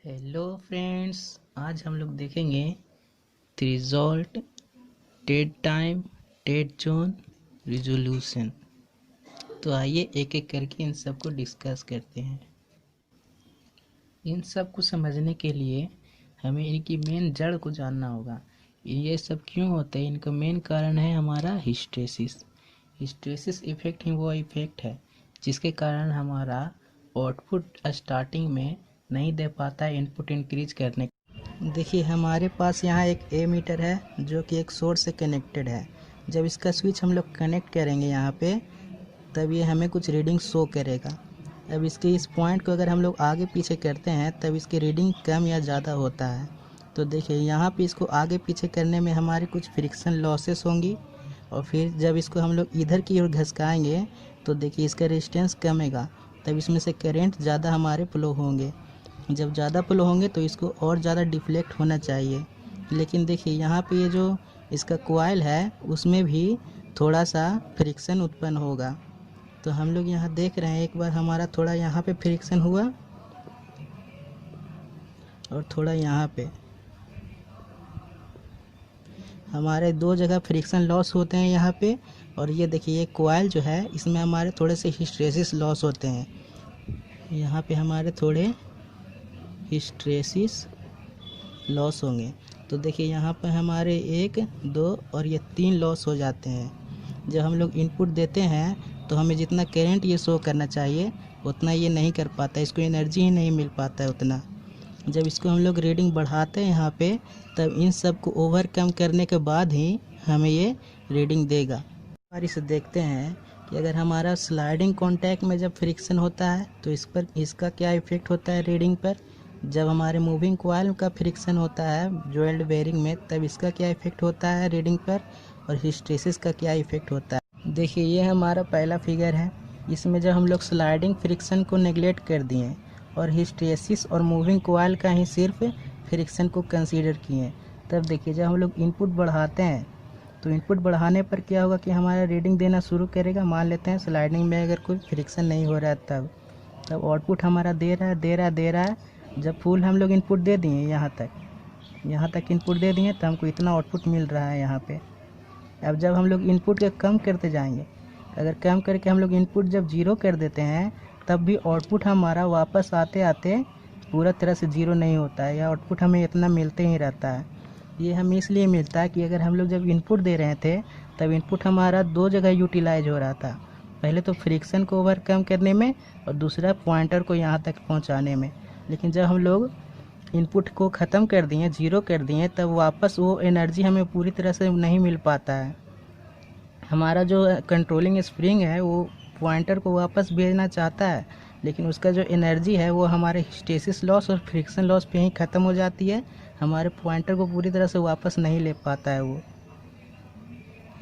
Hello friends, आज हम लोग देखेंगे result, date time, date zone, resolution. तो आइए एक एक करके इन सब को डिस्कस करते हैं। इन सब को समझने के लिए हमें इनकी मेन जड़ को जानना होगा। ये सब क्यों होता है, इनका मेन कारण है हमारा हिस्टेसिस। हिस्टेसिस इफेक्ट ही वो इफेक्ट है जिसके कारण हमारा आउटपुट स्टार्टिंग में नहीं दे पाता है इनपुट इंक्रीज करने। देखिए हमारे पास यहाँ एक ए मीटर है जो कि एक सोर्स से कनेक्टेड है। जब इसका स्विच हम लोग कनेक्ट करेंगे यहाँ पे, तब ये हमें कुछ रीडिंग शो करेगा। अब इसके इस पॉइंट को अगर हम लोग आगे पीछे करते हैं तब इसकी रीडिंग कम या ज़्यादा होता है। तो देखिए यहाँ पे इसको आगे पीछे करने में हमारी कुछ फ्रिक्शन लॉसेस होंगी, और फिर जब इसको हम लोग इधर की ओर घसकाएंगे तो देखिए इसका रेजिस्टेंस कमेगा, तब इसमें से करंट ज़्यादा हमारे फ्लो होंगे। जब ज़्यादा फ्लो होंगे तो इसको और ज़्यादा डिफ्लेक्ट होना चाहिए। लेकिन देखिए यहाँ पे ये जो इसका कॉइल है उसमें भी थोड़ा सा फ्रिक्शन उत्पन्न होगा। तो हम लोग यहाँ देख रहे हैं, एक बार हमारा थोड़ा यहाँ पे फ्रिक्शन हुआ और थोड़ा यहाँ पे, हमारे दो जगह फ्रिक्शन लॉस होते हैं यहाँ पे। और ये देखिए ये कॉइल जो है इसमें हमारे थोड़े से हिस्टेरिसिस लॉस होते हैं। यहाँ पे हमारे थोड़े हिस्टेरिसिस लॉस होंगे। तो देखिए यहाँ पर हमारे 1, 2 और ये 3 लॉस हो जाते हैं। जब हम लोग इनपुट देते हैं तो हमें जितना करंट ये शो करना चाहिए उतना ये नहीं कर पाता, इसको एनर्जी ही नहीं मिल पाता है उतना। जब इसको हम लोग रीडिंग बढ़ाते हैं यहाँ पे, तब इन सब को ओवरकम करने के बाद ही हमें ये रीडिंग देगा। हमारी से देखते हैं कि अगर हमारा स्लाइडिंग कॉन्टैक्ट में जब फ्रिक्शन होता है तो इस पर इसका क्या इफ़ेक्ट होता है रीडिंग पर। जब हमारे मूविंग कॉइल का फ्रिक्शन होता है ज्वेल्ड बेरिंग में, तब इसका क्या इफ़ेक्ट होता है रीडिंग पर, और हिस्टेरिसिस का क्या इफ़ेक्ट होता है। देखिए ये हमारा पहला फिगर है। इसमें जब हम लोग स्लाइडिंग फ्रिक्शन को नेगलेक्ट कर दिए और हिस्टेरिसिस और मूविंग कॉइल का ही सिर्फ फ्रिक्शन को कंसीडर किए, तब देखिए जब हम लोग इनपुट बढ़ाते हैं तो इनपुट बढ़ाने पर क्या होगा कि हमारा रीडिंग देना शुरू करेगा। मान लेते हैं स्लाइडिंग में अगर कोई फ्रिक्शन नहीं हो रहा है तब आउटपुट हमारा दे रहा है। जब फुल हम लोग इनपुट दे दिए यहाँ तक इनपुट दे दिए तो हमको इतना आउटपुट मिल रहा है यहाँ पे। अब जब हम लोग इनपुट के कम करते जाएंगे, अगर कम करके हम लोग इनपुट जब ज़ीरो कर देते हैं, तब भी आउटपुट हमारा वापस आते आते पूरा तरह से ज़ीरो नहीं होता है, या आउटपुट हमें इतना मिलते ही रहता है। ये हमें इसलिए मिलता है कि अगर हम लोग जब इनपुट दे रहे थे तब इनपुट हमारा दो जगह यूटिलाइज हो रहा था। पहले तो फ्रिक्शन को ओवरकम करने में और दूसरा पॉइंटर को यहाँ तक पहुँचाने में। लेकिन जब हम लोग इनपुट को ख़त्म कर दिए, ज़ीरो कर दिए, तब वापस वो एनर्जी हमें पूरी तरह से नहीं मिल पाता है। हमारा जो कंट्रोलिंग स्प्रिंग है वो पॉइंटर को वापस भेजना चाहता है, लेकिन उसका जो एनर्जी है वो हमारे हिस्टेरिसिस लॉस और फ्रिक्शन लॉस पे ही ख़त्म हो जाती है। हमारे पॉइंटर को पूरी तरह से वापस नहीं ले पाता है वो।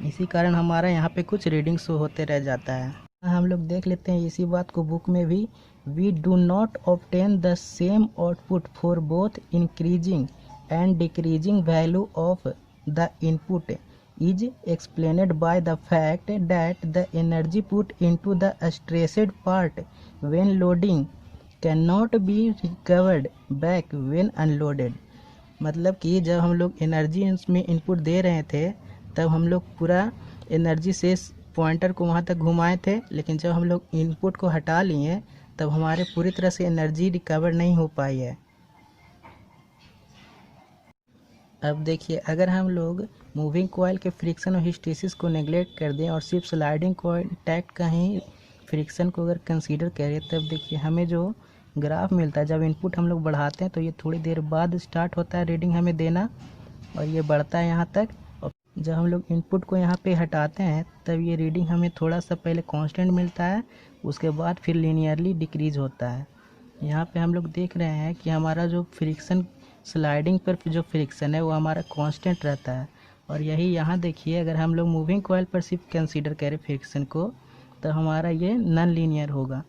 इसी कारण हमारा यहाँ पे कुछ रीडिंग शो होते रह जाता है। हम लोग देख लेते हैं इसी बात को बुक में भी। We do not obtain the same output for both increasing and decreasing value of the input is explained by the fact that the energy put into the stressed part when loading cannot be recovered back when unloaded। मतलब कि जब हम लोग energy इसमें input दे रहे थे तब हम लोग पूरा एनर्जी से पॉइंटर को वहाँ तक घुमाए थे, लेकिन जब हम लोग इनपुट को हटा लिए तब हमारे पूरी तरह से एनर्जी रिकवर नहीं हो पाई है। अब देखिए अगर हम लोग मूविंग कॉइल के फ्रिक्शन और हिस्टेरिसिस को नेगलेक्ट कर दें और सिर्फ स्लाइडिंग कॉन्टैक्ट का ही फ्रिक्शन को अगर कंसीडर करें, तब देखिए हमें जो ग्राफ मिलता है, जब इनपुट हम लोग बढ़ाते हैं तो ये थोड़ी देर बाद स्टार्ट होता है रीडिंग हमें देना, और ये बढ़ता है यहाँ तक। और जब हम लोग इनपुट को यहाँ पे हटाते हैं तब ये रीडिंग हमें थोड़ा सा पहले कांस्टेंट मिलता है, उसके बाद फिर लीनियरली डिक्रीज होता है। यहाँ पे हम लोग देख रहे हैं कि हमारा जो फ्रिक्शन स्लाइडिंग पर जो फ्रिक्शन है वो हमारा कांस्टेंट रहता है, और यही यहाँ देखिए अगर हम लोग मूविंग कॉइल पर सिर्फ कंसीडर करें फ्रिक्शन को तो हमारा ये नॉन लीनियर होगा।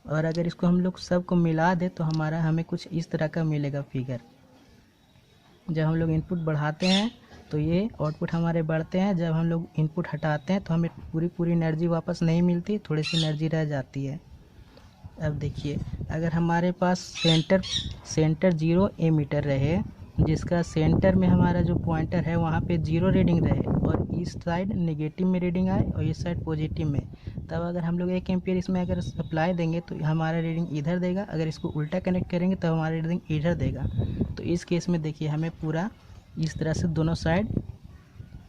और अगर इसको हम लोग सब को मिला दे तो हमें कुछ इस तरह का मिलेगा फिगर। जब हम लोग इनपुट बढ़ाते हैं तो ये आउटपुट हमारे बढ़ते हैं, जब हम लोग इनपुट हटाते हैं तो हमें पूरी एनर्जी वापस नहीं मिलती, थोड़ी सी एनर्जी रह जाती है। अब देखिए, अगर हमारे पास सेंटर 0 एमीटर रहे, जिसका सेंटर में हमारा जो पॉइंटर है वहाँ पे 0 रीडिंग रहे और इस साइड नेगेटिव में रीडिंग आए और इस साइड पॉजिटिव में, तब अगर हम लोग 1 एम्पियर इसमें अगर सप्लाई देंगे तो हमारा रीडिंग इधर देगा। अगर इसको उल्टा कनेक्ट करेंगे तो हमारा रीडिंग इधर देगा। तो इस केस में देखिए हमें पूरा इस तरह से दोनों साइड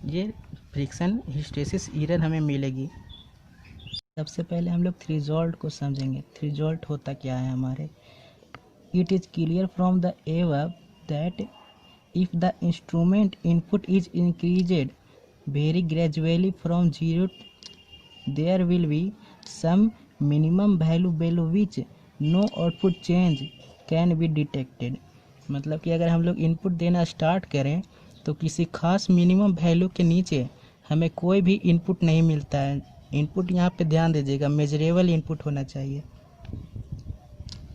ये फ्रिक्शन हिस्टैरिसीस एरर हमें मिलेगी। सबसे पहले हम लोग थ्रेशोल्ड को समझेंगे। थ्रेशोल्ड होता क्या है हमारे। It is clear from the above that if the instrument input is increased very gradually from 0, there will be some minimum value below which no output change can be detected। मतलब कि अगर हम लोग input देना start करें तो किसी खास मिनिमम वैल्यू के नीचे हमें कोई भी इनपुट नहीं मिलता है। इनपुट यहाँ पे ध्यान दीजिएगा, मेजरेबल इनपुट होना चाहिए।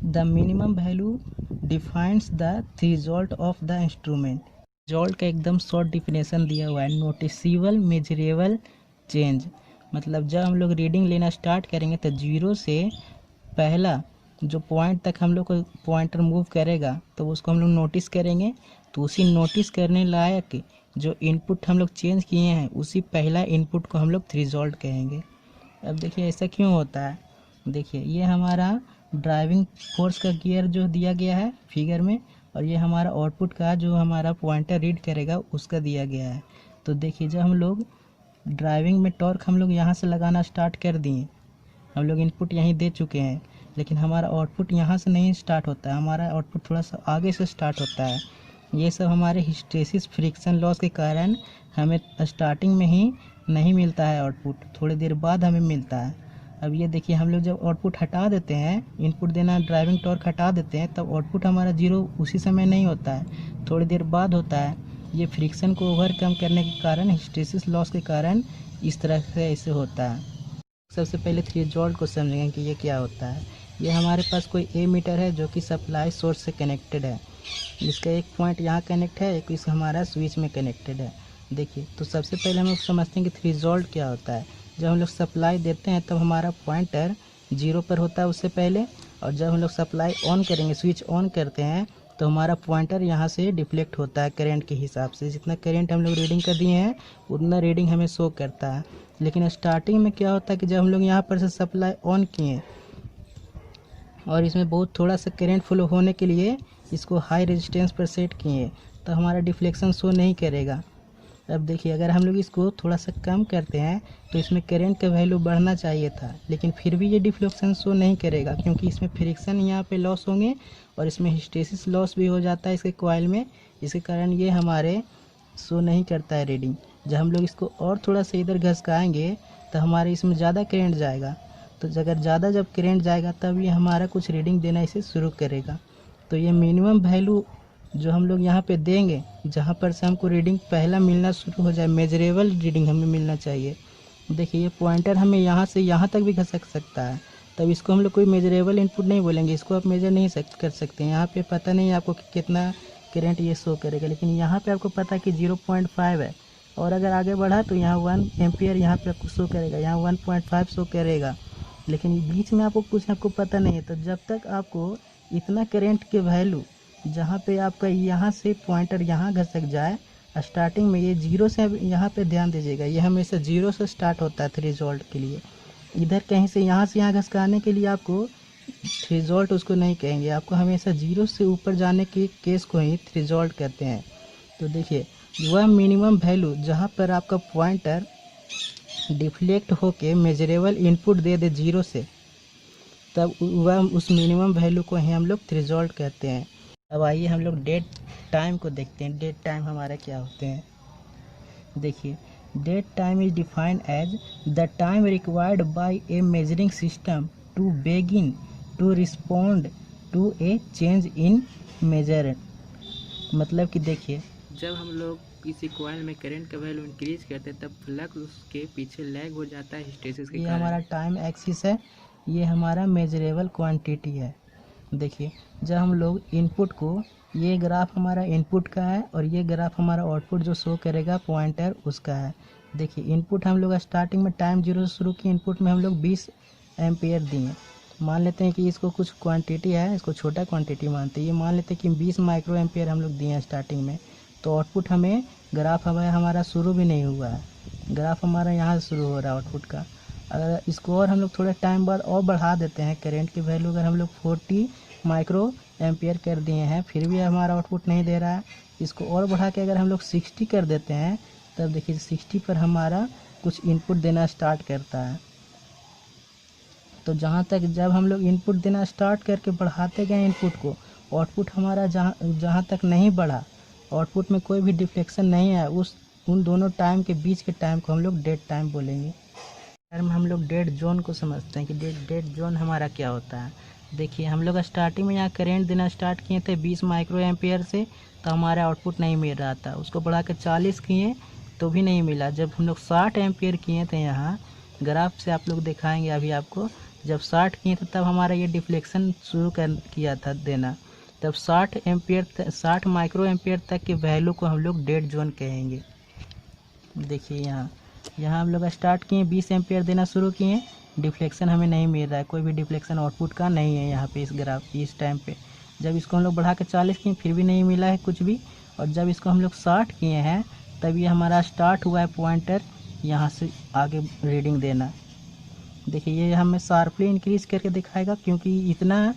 The minimum value defines the threshold of the instrument. Threshold का एकदम शॉर्ट डिफिनेशन दिया हुआ है, नोटिसेबल मेजरेबल चेंज। मतलब जब हम लोग रीडिंग लेना स्टार्ट करेंगे तो 0 से पहला जो पॉइंट तक हम लोग को पॉइंटर मूव करेगा तो उसको हम लोग नोटिस करेंगे। तो उसी नोटिस करने लायक जो इनपुट हम लोग चेंज किए हैं उसी पहला इनपुट को हम लोग थ्रेशोल्ड कहेंगे। अब देखिए ऐसा क्यों होता है। देखिए ये हमारा ड्राइविंग फोर्स का गियर जो दिया गया है फिगर में, और ये हमारा आउटपुट का जो हमारा पॉइंटर रीड करेगा उसका दिया गया है। तो देखिए जब हम लोग ड्राइविंग में टॉर्क हम लोग यहाँ से लगाना स्टार्ट कर दिए, हम लोग इनपुट यहीं दे चुके हैं, लेकिन हमारा आउटपुट यहाँ से नहीं स्टार्ट होता है, हमारा आउटपुट थोड़ा सा आगे से स्टार्ट होता है। ये सब हमारे हिस्टैरिसीस फ्रिक्शन लॉस के कारण हमें स्टार्टिंग में ही नहीं मिलता है आउटपुट, थोड़ी देर बाद हमें मिलता है। अब ये देखिए हम लोग जब आउटपुट हटा देते हैं, इनपुट देना ड्राइविंग टॉर्क हटा देते हैं, तब आउटपुट हमारा 0 उसी समय नहीं होता है, थोड़ी देर बाद होता है। ये फ्रिक्शन को ओवरकम करने के कारण, हिस्टैरिसीस लॉस के कारण इस तरह से ऐसे होता है। सबसे पहले थ्रेशोल्ड को समझेंगे कि ये क्या होता है। ये हमारे पास कोई एमीटर है जो कि सप्लाई सोर्स से कनेक्टेड है। इसका एक पॉइंट यहाँ कनेक्ट है, एक इस हमारा स्विच में कनेक्टेड है। देखिए तो सबसे पहले हम लोग समझते हैं कि थ्रेशोल्ड क्या होता है। जब हम लोग सप्लाई देते हैं तब हमारा पॉइंटर 0 पर होता है उससे पहले, और जब हम लोग सप्लाई ऑन करेंगे, स्विच ऑन करते हैं, तो हमारा पॉइंटर यहाँ से डिफ्लेक्ट होता है करंट के हिसाब से। जितना करंट हम लोग रीडिंग कर दिए हैं उतना रीडिंग हमें शो करता है। लेकिन स्टार्टिंग में क्या होता है कि जब हम लोग यहाँ पर से सप्लाई ऑन किए और इसमें बहुत थोड़ा सा करंट फ्लो होने के लिए इसको हाई रेजिस्टेंस पर सेट किए, तो हमारा डिफ्लेक्शन शो नहीं करेगा। अब देखिए अगर हम लोग इसको थोड़ा सा कम करते हैं तो इसमें करंट का वैल्यू बढ़ना चाहिए था, लेकिन फिर भी ये डिफ्लेक्शन शो नहीं करेगा, क्योंकि इसमें फ्रिक्शन यहाँ पे लॉस होंगे और इसमें हिस्टैरिसीस लॉस भी हो जाता है इसके कॉइल में। इसके कारण ये हमारे शो नहीं करता है रीडिंग। जब हम लोग इसको और थोड़ा सा इधर घसकाएंगे तो हमारे इसमें ज़्यादा करंट जाएगा। तो अगर ज़्यादा जब करंट जाएगा तब ये हमारा कुछ रीडिंग देना इसे शुरू करेगा। तो ये मिनिमम वैल्यू जो हम लोग यहाँ पे देंगे, जहाँ पर से हमको रीडिंग पहला मिलना शुरू हो जाए, मेजरेबल रीडिंग हमें मिलना चाहिए। देखिए ये पॉइंटर हमें यहाँ से यहाँ तक भी घसक सकता है, तब इसको हम लोग कोई मेजरेबल इनपुट नहीं बोलेंगे, इसको आप मेजर नहीं कर सकते। यहाँ पे पता नहीं आपको कि कितना करंट ये शो करेगा, लेकिन यहाँ पे आपको पता है कि 0.5 है, और अगर आगे बढ़ा तो यहाँ 1 एम्पियर यहाँ पे आपको शो करेगा, यहाँ 1.5 शो करेगा, लेकिन बीच में आपको पता नहीं है। तो जब तक आपको इतना करंट के वैल्यू जहाँ पे आपका यहाँ से पॉइंटर यहाँ घसक जाए, स्टार्टिंग में ये 0 से, यहाँ पे ध्यान दीजिएगा, ये हमेशा 0 से स्टार्ट होता है थ्रेशोल्ड के लिए। इधर कहीं से यहाँ घसकाने के लिए आपको थ्रेशोल्ड उसको नहीं कहेंगे, आपको हमेशा 0 से ऊपर जाने के केस को ही थ्रेशोल्ड कहते हैं। तो देखिए वह मिनिमम वैल्यू जहाँ पर आपका पॉइंटर डिफ्लेक्ट होके मेजरेबल इनपुट दे दे 0 से, तब वह उस मिनिमम वैल्यू को ही हम लोग थ्रेशोल्ड कहते हैं। अब आइए हम लोग डेड टाइम को देखते हैं। डेड टाइम हमारा क्या होते हैं। देखिए dead time is defined as the time required by a measuring system to begin to respond to a change in measure. मतलब कि देखिए जब हम लोग किसी कॉइल में करंट का वैल्यू इंक्रीज करते हैं तब फ्लक्स उसके पीछे लैग हो जाता है हिस्टैरिसीस के कारण। ये हमारा टाइम एक्सिस है, ये हमारा मेजरेबल क्वांटिटी है। देखिए जब हम लोग इनपुट को, ये ग्राफ हमारा इनपुट का है और ये ग्राफ हमारा आउटपुट जो शो करेगा पॉइंटर उसका है। देखिए इनपुट हम लोग स्टार्टिंग में टाइम 0 से शुरू किए, इनपुट में हम लोग 20 एम्पियर दिए, मान लेते हैं कि इसको कुछ क्वांटिटी है, इसको छोटा क्वांटिटी मानते हैं। ये मान लेते हैं कि 20 माइक्रो एम्पियर हम लोग दिए हैं स्टार्टिंग में, तो आउटपुट हमें ग्राफ हमारा शुरू भी नहीं हुआ है, ग्राफ हमारा यहाँ से शुरू हो रहा है आउटपुट का। अगर इसको और हम लोग थोड़े टाइम बाद और बढ़ा देते हैं, करेंट की वैल्यू अगर हम लोग 40 माइक्रो एम्पियर कर दिए हैं, फिर भी हमारा आउटपुट नहीं दे रहा है, इसको और बढ़ा के अगर हम लोग 60 कर देते हैं, तब देखिए 60 पर हमारा कुछ इनपुट देना स्टार्ट करता है। तो जहाँ तक जब हम लोग इनपुट देना स्टार्ट करके बढ़ाते गए इनपुट को, आउटपुट हमारा जहाँ तक नहीं बढ़ा, आउटपुट में कोई भी डिफ्लेक्शन नहीं है, उन दोनों टाइम के बीच के टाइम को हम लोग डेड टाइम बोलेंगे। में हम लोग डेड जोन को समझते हैं कि डेड जोन हमारा क्या होता है। देखिए हम लोग स्टार्टिंग में यहाँ करेंट देना स्टार्ट किए थे 20 माइक्रो एम्पियर से, तो हमारा आउटपुट नहीं मिल रहा था। उसको बढ़ा कर 40 किए तो भी नहीं मिला। जब हम लोग 60 एम्पियर किए थे, यहाँ ग्राफ से आप लोग दिखाएंगे अभी आपको, जब 60 किए थे तब हमारा ये डिफ्लेक्शन शुरू किया था देना, तब 60 माइक्रो एम्पियर तक के वैल्यू को हम लोग डेड जोन कहेंगे। देखिए यहाँ हम लोग स्टार्ट किए 20 एम्पियर देना शुरू किए, डिफ्लेक्शन हमें नहीं मिल रहा है, कोई भी डिफ्लेक्शन आउटपुट का नहीं है यहाँ पे इस ग्राफ इस टाइम पे। जब इसको हम लोग बढ़ा के 40 किए फिर भी नहीं मिला है कुछ भी, और जब इसको हम लोग 60 किए हैं तब ये हमारा स्टार्ट हुआ है पॉइंटर यहाँ से आगे रीडिंग देना। देखिए ये हमें शार्पली इंक्रीज करके दिखाएगा, क्योंकि इतना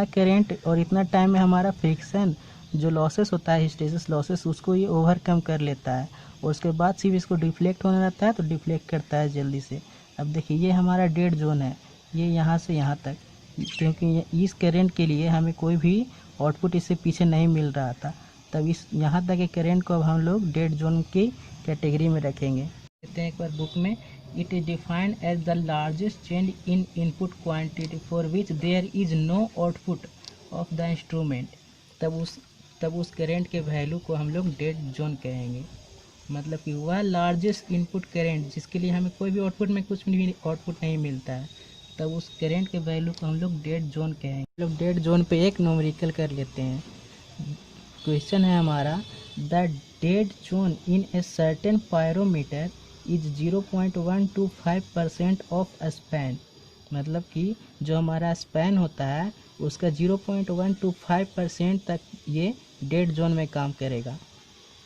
करेंट और इतना टाइम में हमारा फ्रिक्शन जो लॉसेस होता है, हिस्टेरिसिस लॉसेस, उसको ये ओवरकम कर लेता है, और उसके बाद सिर्फ इसको डिफ्लेक्ट होने रहता है तो डिफ्लेक्ट करता है जल्दी से। अब देखिए ये हमारा डेड जोन है, ये यहाँ से यहाँ तक, क्योंकि इस करेंट के लिए हमें कोई भी आउटपुट इससे पीछे नहीं मिल रहा था, तब इस यहाँ तक के करेंट को अब हम लोग डेड जोन की कैटेगरी में रखेंगे। देखते हैं एक बार बुक में, it is defined as the largest change in input quantity for which there is no output of the instrument. तब उस करेंट के वैल्यू को हम लोग डेड जोन कहेंगे। मतलब कि वह लार्जेस्ट इनपुट करेंट जिसके लिए हमें कोई भी आउटपुट में कुछ भी आउटपुट नहीं मिलता है, तब उस करेंट के वैल्यू को हम लोग डेड जोन कहेंगे। हम लोग डेड जोन पे एक न्यूमेरिकल कर लेते हैं। क्वेश्चन है हमारा, the dead zone in a certain pyrometer is 0.125% of span. मतलब कि जो हमारा स्पैन होता है उसका 0.125% तक ये डेड जोन में काम करेगा।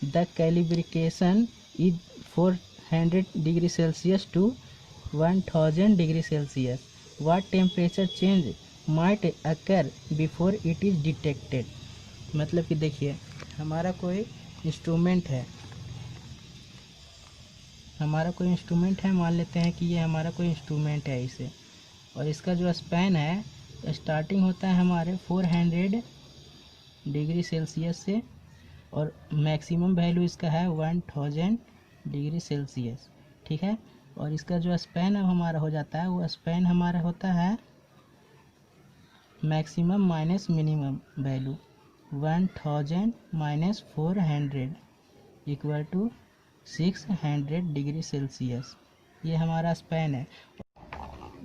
The calibration is 400 degree Celsius to 1000 degree Celsius. What temperature change might occur before it is detected. मतलब कि देखिए हमारा कोई इंस्ट्रूमेंट है, मान लेते हैं कि ये हमारा कोई इंस्ट्रूमेंट है इसे, और इसका जो स्पैन है स्टार्टिंग होता है हमारे 400 डिग्री सेल्सियस से, और मैक्सिमम वैल्यू इसका है 1000 डिग्री सेल्सियस, ठीक है। और इसका जो स्पैन अब हमारा हो जाता है, वो स्पैन हमारा होता है maximum minus minimum value 1000 minus 400 equal to 600 degree Celsius. ये हमारा स्पैन है।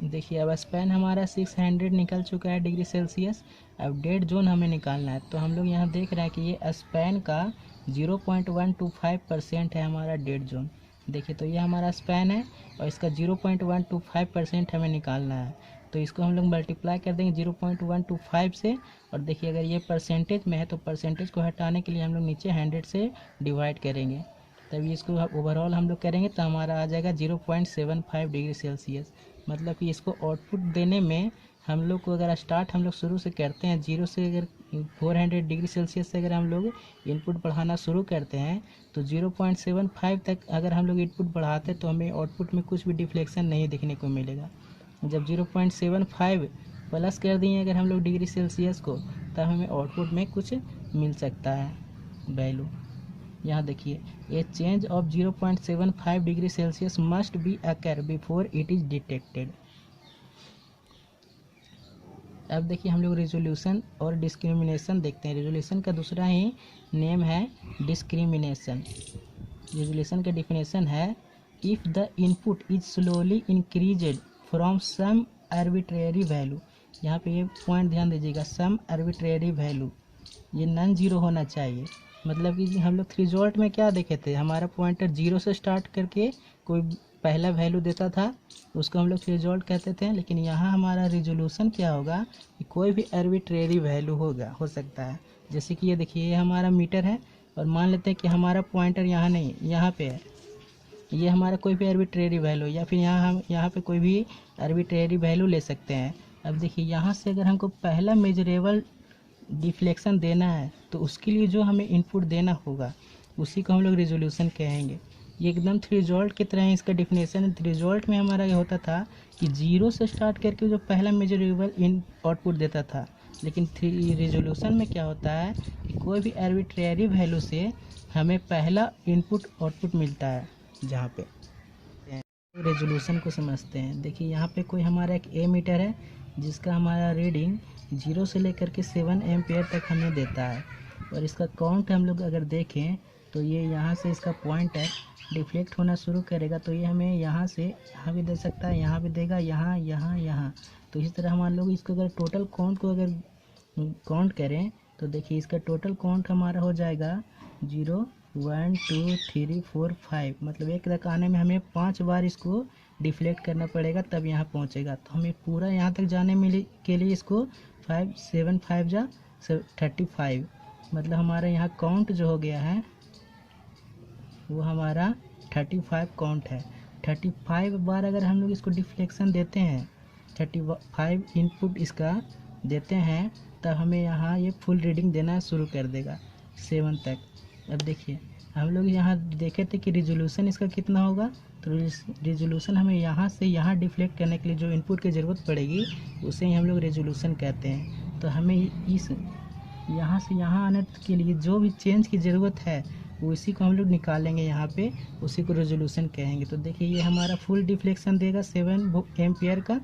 देखिए अब स्पैन हमारा 600 निकल चुका है डिग्री सेल्सियस। अब डेड जोन हमें निकालना है, तो हम लोग यहाँ देख रहे हैं कि ये स्पैन का 0.125% है हमारा डेड जोन। देखिए तो ये हमारा स्पैन है और इसका 0.125% हमें निकालना है, तो इसको हम लोग मल्टीप्लाई कर देंगे 0.125 से। और देखिए अगर ये परसेंटेज में है तो परसेंटेज को हटाने के लिए हम लोग नीचे 100 से डिवाइड करेंगे, तभी इसको ओवरऑल हम लोग करेंगे तो हमारा आ जाएगा 0.75 डिग्री सेल्सियस। मतलब कि इसको आउटपुट देने में हम लोग को अगर स्टार्ट हम लोग शुरू से करते हैं 0 से, अगर 400 डिग्री सेल्सियस से अगर हम लोग इनपुट बढ़ाना शुरू करते हैं तो 0.75 तक अगर हम लोग इनपुट बढ़ाते हैं तो हमें आउटपुट में कुछ भी डिफ्लेक्शन नहीं देखने को मिलेगा। जब 0.75 प्लस कर दिए अगर हम लोग डिग्री सेल्सियस को, तब हमें आउटपुट में कुछ मिल सकता है वैल्यू। यहाँ देखिए, ए change of 0.75 degree Celsius must be occur before it is detected. अब देखिए हम लोग रेजोल्यूशन और डिस्क्रिमिनेशन देखते हैं। रेजोल्यूशन का दूसरा ही नेम है डिस्क्रिमिनेशन। रेजोल्यूशन का डिफिनेशन है, if the input is slowly increased from some arbitrary value. यहाँ पे ये पॉइंट ध्यान दीजिएगा, सम आर्बिट्रेरी वैल्यू, ये नॉन जीरो होना चाहिए। मतलब कि हम लोग थ्रेशोल्ड में क्या देखे थे, हमारा पॉइंटर 0 से स्टार्ट करके कोई पहला वैल्यू देता था उसको हम लोग थ्रेशोल्ड कहते थे, लेकिन यहाँ हमारा रिजोल्यूशन क्या होगा कि कोई भी आर्बिट्रेरी वैल्यू हो सकता है। जैसे कि ये देखिए, ये हमारा मीटर है और मान लेते हैं कि हमारा पॉइंटर यहाँ नहीं, यहाँ पे है। ये हमारा कोई भी आर्बिट्रेरी वैल्यू, या फिर हम यहाँ पे कोई भी आर्बिट्रेरी वैल्यू ले सकते हैं। अब देखिए, यहाँ से अगर हमको पहला मेजरेबल डिफ्लेक्शन देना है तो उसके लिए जो हमें इनपुट देना होगा उसी को हम लोग रिजोल्यूशन कहेंगे। ये एकदम थ्रेशोल्ड की तरह है इसका डिफिनेशन है। थ्रेशोल्ड में हमारा ये होता था कि 0 से स्टार्ट करके जो पहला मेजरेबल इन आउटपुट देता था, लेकिन रिजोल्यूशन में क्या होता है कि कोई भी आर्बिट्रेरी वैल्यू से हमें पहला इनपुट आउटपुट मिलता है। जहाँ पे रेजोल्यूशन को समझते हैं, देखिए यहाँ पे कोई हमारा एक ए मीटर है जिसका हमारा रीडिंग 0 से लेकर के 7 एम्पियर तक हमें देता है, और इसका काउंट हम लोग अगर देखें तो ये यहाँ से इसका पॉइंटर डिफ्लेक्ट होना शुरू करेगा, तो ये हमें यहाँ से यहाँ भी दे सकता है, यहाँ भी देगा, यहाँ यहाँ यहाँ। तो इस तरह हमारे लोग इसको अगर टोटल काउंट को अगर काउंट करें तो देखिए इसका टोटल काउंट हमारा हो जाएगा 0 1 2 3 4 5, मतलब एक तक आने में हमें 5 बार इसको डिफ्लेक्ट करना पड़ेगा तब यहाँ पहुँचेगा। तो हमें पूरा यहाँ तक जाने के लिए इसको 5 7 5 जा 35, मतलब हमारा यहाँ काउंट जो हो गया है वो हमारा 35 काउंट है। 35 बार अगर हम लोग इसको डिफ्लेक्शन देते हैं, 35 इनपुट इसका देते हैं, तब हमें यहाँ ये फुल रीडिंग देना शुरू कर देगा 7 तक। अब देखिए, हम लोग यहाँ देखे थे कि रिजोल्यूशन इसका कितना होगा, तो रिजोल्यूशन हमें यहाँ से यहाँ डिफ्लेक्ट करने के लिए जो इनपुट की ज़रूरत पड़ेगी उसे ही हम लोग रिजोल्यूशन कहते हैं। तो हमें इस यहाँ से यहाँ आने के लिए जो भी चेंज की ज़रूरत है वो इसी को हम लोग निकालेंगे यहाँ पे, उसी को रेजोल्यूशन कहेंगे। तो देखिए ये हमारा फुल डिफ्लेक्शन देगा 7 एम्पियर का।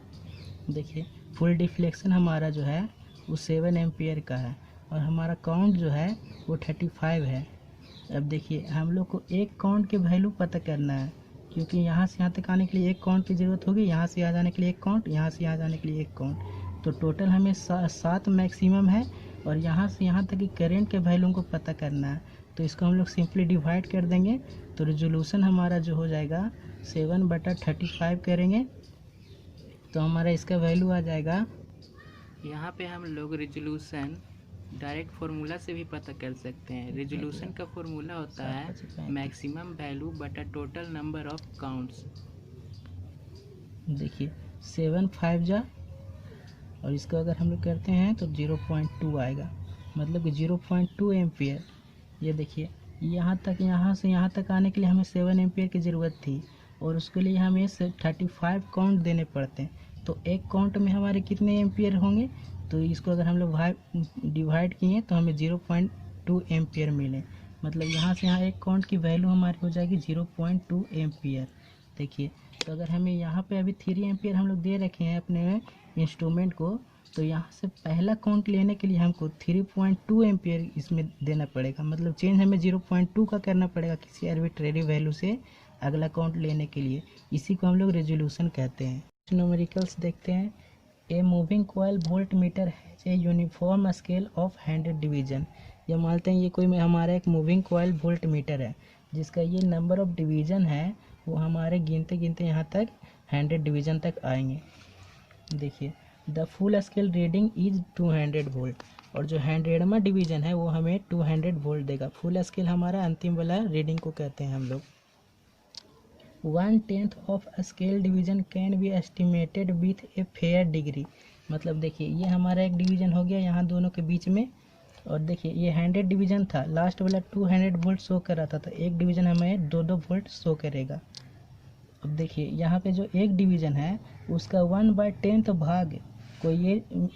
देखिए फुल डिफ्लेक्शन हमारा जो है वो 7 एम्पियर का है, और हमारा काउंट जो है वो 35 है। अब देखिए हम लोग को एक काउंट की वैल्यू पता करना है, क्योंकि यहाँ से यहाँ तक आने के लिए एक काउंट की ज़रूरत होगी, यहाँ से यहाँ जाने के लिए एक काउंट, यहाँ से यहाँ जाने के लिए एक काउंट। तो टोटल हमें 7 मैक्सिमम है, और यहाँ से यहाँ तक की करेंट के वैल्यू को पता करना है। तो इसको हम लोग सिंपली डिवाइड कर देंगे, तो रेजोल्यूशन हमारा जो हो जाएगा 7/35 करेंगे, तो हमारा इसका वैल्यू आ जाएगा। यहाँ पे हम लोग रेजोल्यूशन डायरेक्ट फार्मूला से भी पता कर सकते हैं। रेजोल्यूशन का फार्मूला होता है मैक्सिमम वैल्यू बटा टोटल नंबर ऑफ काउंट्स। देखिए 7 5 जा, और इसको अगर हम लोग करते हैं तो 0.2 आएगा, मतलब कि 0.2 एम्पियर। ये देखिए यहाँ से यहाँ तक आने के लिए हमें 7 एम्पियर की ज़रूरत थी, और उसके लिए हमें 35 काउंट देने पड़ते हैं। तो एक काउंट में हमारे कितने एम्पियर होंगे, तो इसको अगर हम लोग डिवाइड किए तो हमें 0.2 एम्पियर मिले, मतलब यहाँ से यहाँ एक काउंट की वैल्यू हमारी हो जाएगी 0.2 एम्पियर। देखिए तो अगर हमें यहाँ पे अभी 3 एम्पियर हम लोग दे रखे हैं अपने इंस्ट्रूमेंट को, तो यहाँ से पहला काउंट लेने के लिए हमको 3.2 एम्पियर इसमें देना पड़ेगा, मतलब चेंज हमें 0.2 का करना पड़ेगा किसी आर्बिट्रेरी वैल्यू से अगला काउंट लेने के लिए। इसी को हम लोग रेजोल्यूशन कहते हैं। न्यूमेरिकल्स देखते हैं। A moving coil volt meter has a uniform scale of 100 division. ये मानते हैं ये कोई हमारा एक मूविंग कॉइल वोल्ट मीटर है, जिसका ये नंबर ऑफ डिवीज़न है वो हमारे गिनते गिनते यहाँ तक 100 डिवीज़न तक आएंगे। देखिए the full scale reading is 200 volt, और जो 100वां डिवीज़न है वो हमें 200 वोल्ट देगा। फुल स्केल हमारा अंतिम वाला रीडिंग को कहते हैं हम लोग। 1/10 of scale division can be estimated with a fair degree. मतलब देखिए ये हमारा एक डिवीज़न हो गया यहाँ दोनों के बीच में, और देखिए ये 100 डिवीज़न था, लास्ट वाला 200 वोल्ट शो कर रहा था, तो एक डिवीज़न हमें 2 वोल्ट शो करेगा। अब देखिए यहाँ पे जो एक डिवीज़न है उसका 1/10 भाग कोई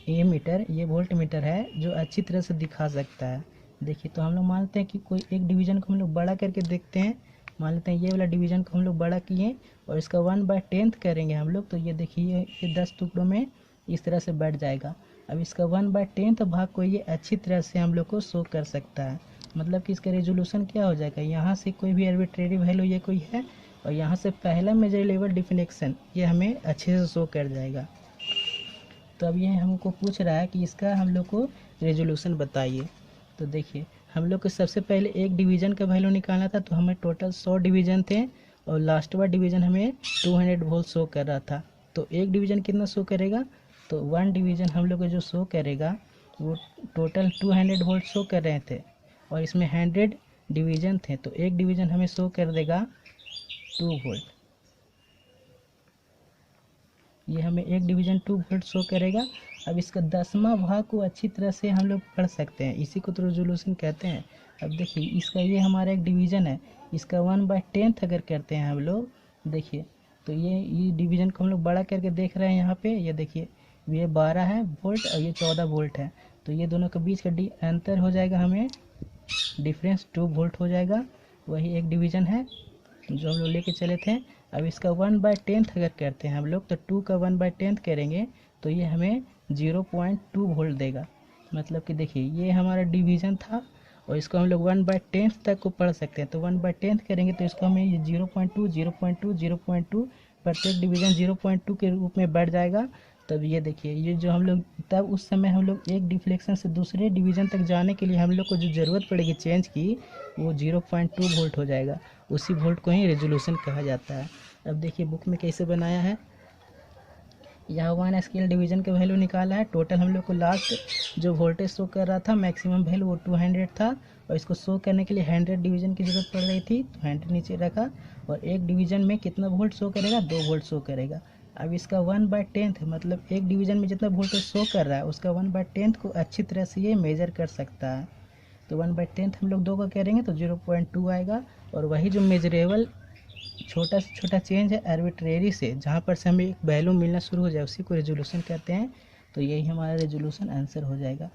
ये मीटर, ये वोल्ट मीटर है जो अच्छी तरह से दिखा सकता है। देखिए तो हम लोग मानते हैं कि कोई एक डिवीज़न को हम लोग बड़ा करके देखते हैं। मान लेते हैं ये वाला डिवीज़न को हम लोग बड़ा किए और इसका 1/10 करेंगे हम लोग, तो ये देखिए ये 10 टुकड़ों में इस तरह से बढ़ जाएगा। अब इसका 1/10 भाग को ये अच्छी तरह से हम लोग को शो कर सकता है, मतलब कि इसका रेजोल्यूशन क्या हो जाएगा, यहाँ से कोई भी आर्बिट्रेरी वैल्यू ये कोई है, और यहाँ से पहला मेजरेबल डिफिनेशन ये हमें अच्छे से शो कर जाएगा। तो अब ये हमको पूछ रहा है कि इसका हम लोग को रेजोल्यूशन बताइए। तो देखिए हम लोग को सबसे पहले एक डिवीज़न का वैल्यू निकालना था, तो हमें टोटल 100 डिवीज़न थे और लास्ट वाला डिवीज़न हमें 200 वोल्ट शो कर रहा था। तो एक डिवीज़न कितना शो करेगा, तो वन डिवीज़न हम लोग को जो शो करेगा वो टोटल 200 वोल्ट शो कर रहे थे और इसमें 100 डिवीज़न थे, तो एक डिवीज़न हमें शो कर देगा 2 वोल्ट। ये हमें एक डिवीज़न 2 वोल्ट शो करेगा। अब इसका 10वां भाग को अच्छी तरह से हम लोग पढ़ सकते हैं, इसी को तो रेजोल्यूशन कहते हैं। अब देखिए इसका ये हमारा एक डिवीज़न है, इसका 1/10 अगर करते हैं हम लोग, देखिए तो ये डिवीज़न को हम लोग बड़ा करके देख रहे हैं यहाँ पे, ये देखिए ये 12 है वोल्ट और ये 14 वोल्ट है, तो ये दोनों के बीच का अंतर हो जाएगा, हमें डिफरेंस 2 वोल्ट हो जाएगा। वही एक डिवीज़न है जो हम लोग लेके चले थे। अब इसका 1/10 अगर करते हैं हम लोग, तो 2 का 1/10 करेंगे तो ये हमें 0.2 वोल्ट देगा। मतलब कि देखिए ये हमारा डिवीज़न था और इसको हम लोग 1/10 तक को पढ़ सकते हैं, तो 1/10 करेंगे तो इसको हमें ये 0.2 0.2 0.2 प्रत्येक डिवीज़न 0.2 के रूप में बढ़ जाएगा। तब ये देखिए ये जो हम लोग तब उस समय हम लोग एक डिफ्लेक्शन से दूसरे डिवीज़न तक जाने के लिए हम लोग को जो ज़रूरत पड़ेगी चेंज की, वो 0.2 वोल्ट हो जाएगा। उसी वोल्ट को ही रेजोल्यूशन कहा जाता है। अब देखिए बुक में कैसे बनाया है, यहाँ 1 स्केल डिवीज़न का वैल्यू निकाला है। टोटल हम लोग को लास्ट जो वोल्टेज शो कर रहा था मैक्सिमम वैल्यू वो 200 था और इसको शो करने के लिए 100 डिवीज़न की ज़रूरत पड़ रही थी, तो 100 नीचे रखा। और एक डिवीज़न में कितना वोल्ट शो करेगा, 2 वोल्ट शो करेगा। अब इसका 1/10 है, मतलब एक डिवीज़न में जितना वोल्टेज शो कर रहा है उसका 1/10 को अच्छी तरह से ये मेजर कर सकता है। तो 1/10 हम लोग 2 का करेंगे तो 0.2 आएगा। और वही जो मेजरेबल छोटा से छोटा चेंज है आर्बिट्रेरी से, जहाँ पर से हमें एक वैल्यू मिलना शुरू हो जाए, उसी को रेजोल्यूशन कहते हैं। तो यही हमारा रेजोल्यूशन आंसर हो जाएगा।